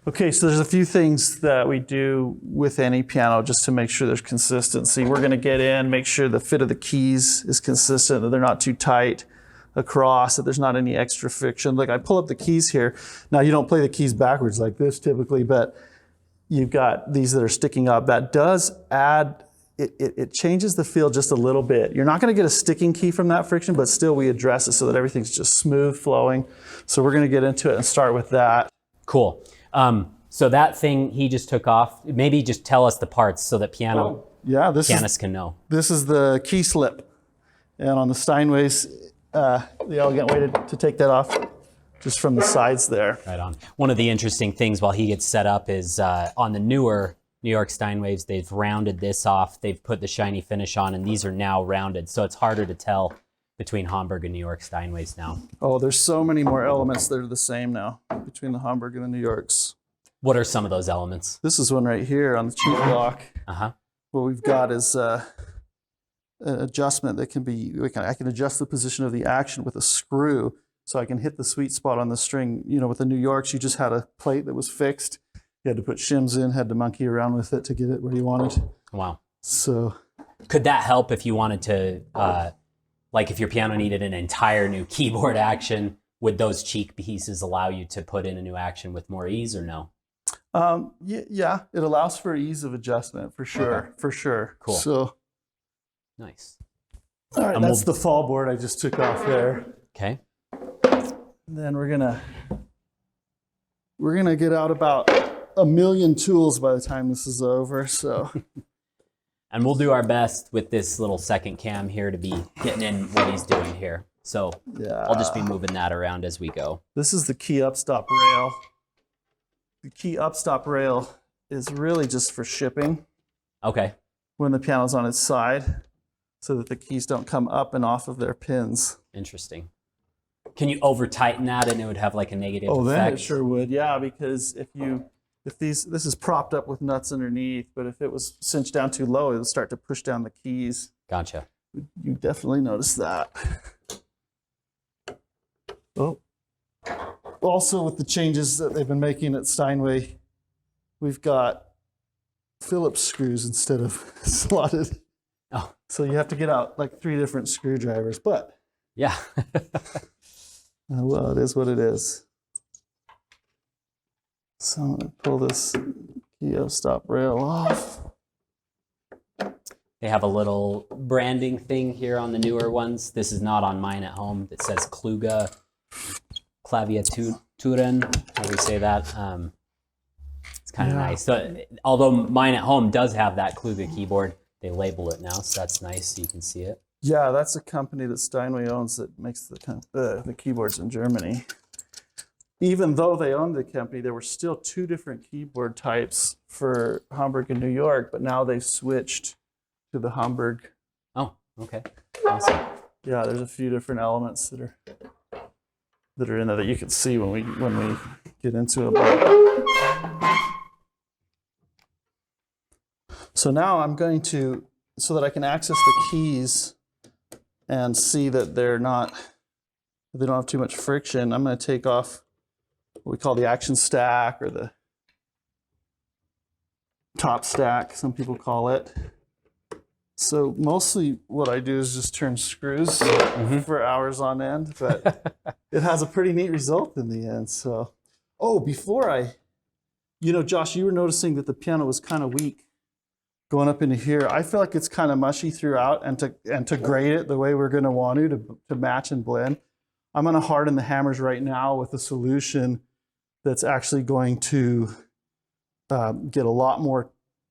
Okay, so there's a few things that we do with any piano just to make sure there's consistency. We're going to get in, make sure the fit of the keys is consistent, that they're not too tight across, that there's not any extra friction. Like I pull up the keys here. Now you don't play the keys backwards like this typically, but you've got these that are sticking up. That does add, it changes the feel just a little bit. You're not going to get a sticking key from that friction, but still we address it so that everything's just smooth flowing. So we're going to get into it and start with that. Cool. So that thing he just took off, maybe just tell us the parts so that pianists can know. This is the key slip. And on the Steinways, the elegant way to take that off just from the sides there. Right on. One of the interesting things while he gets set up is on the newer New York Steinways, they've rounded this off. They've put the shiny finish on, and these are now rounded. So it's harder to tell between Hamburg and New York Steinways now. Oh, there's so many more elements that are the same now between the Hamburg and the New Yorks. What are some of those elements? This is one right here on the chief block. What we've got is an adjustment that can be, I can adjust the position of the action with a screw so I can hit the sweet spot on the string. You know, with the New Yorks, you just had a plate that was fixed. You had to put shims in, had to monkey around with it to get it where you wanted. Wow. So could that help if you wanted to, like if your piano needed an entire new keyboard action, would those cheek pieces allow you to put in a new action with more ease or no? Yeah, it allows for ease of adjustment for sure, Okay. for sure. Cool. So, Nice. all right, that's the fall board I just took off there. Okay. And then we're gonna get out about 1 million tools by the time this is over. So, and we'll do our best with this little second cam here to be getting in what he's doing here. So yeah, I'll just be moving that around as we go. This is the key upstop rail. The key upstop rail is really just for shipping. Okay. When the piano's on its side, so that the keys don't come up and off of their pins. Interesting. Can you over tighten that and it would have like a negative effect? Oh, then it sure would, yeah, because if this is propped up with nuts underneath, but if it was cinched down too low, it would start to push down the keys. Gotcha. You definitely notice that. Oh. Also, with the changes that they've been making at Steinway, we've got Phillips screws instead of slotted. Oh. So you have to get out like 3 different screwdrivers, but yeah. well, it is what it is. So I'm going to pull this key stop rail off. They have a little branding thing here on the newer ones. This is not on mine at home. It says Kluge Klaviaturen, how do we say that? It's kind of nice. So, although mine at home does have that Kluge keyboard, they label it now, so that's nice so you can see it. Yeah, that's a company that Steinway owns that makes the keyboards in Germany. Even though they owned the company, there were still 2 different keyboard types for Hamburg and New York, but now they've switched to the Hamburg. Oh, okay. Awesome. Yeah, there's a few different elements that are in there that you can see when we get into it. So now I'm going to, so that I can access the keys and see that they don't have too much friction, I'm going to take off what we call the action stack or the top stack, some people call it. So mostly what I do is just turn screws for hours on end, but it has a pretty neat result in the end. So, Josh, you were noticing that the piano was kind of weak going up into here. I feel like it's kind of mushy throughout, and to grade it the way we're going to want to match and blend, I'm going to harden the hammers right now with a solution that's actually going to get a lot more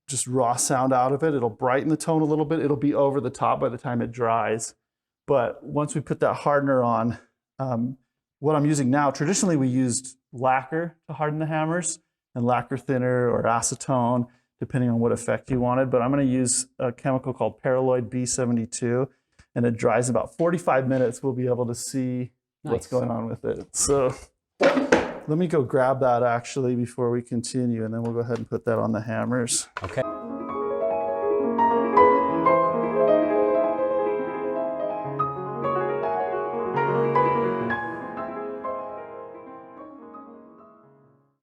just raw sound out of it. It'll brighten the tone a little bit. It'll be over the top by the time it dries. But once we put that hardener on, what I'm using now, traditionally we used lacquer to harden the hammers, and lacquer thinner or acetone, depending on what effect you wanted. But I'm going to use a chemical called Paraloid B72, and it dries in about 45 minutes. We'll be able to see what's going on with it. So let me go grab that actually before we continue, and then we'll go ahead and put that on the hammers. Okay.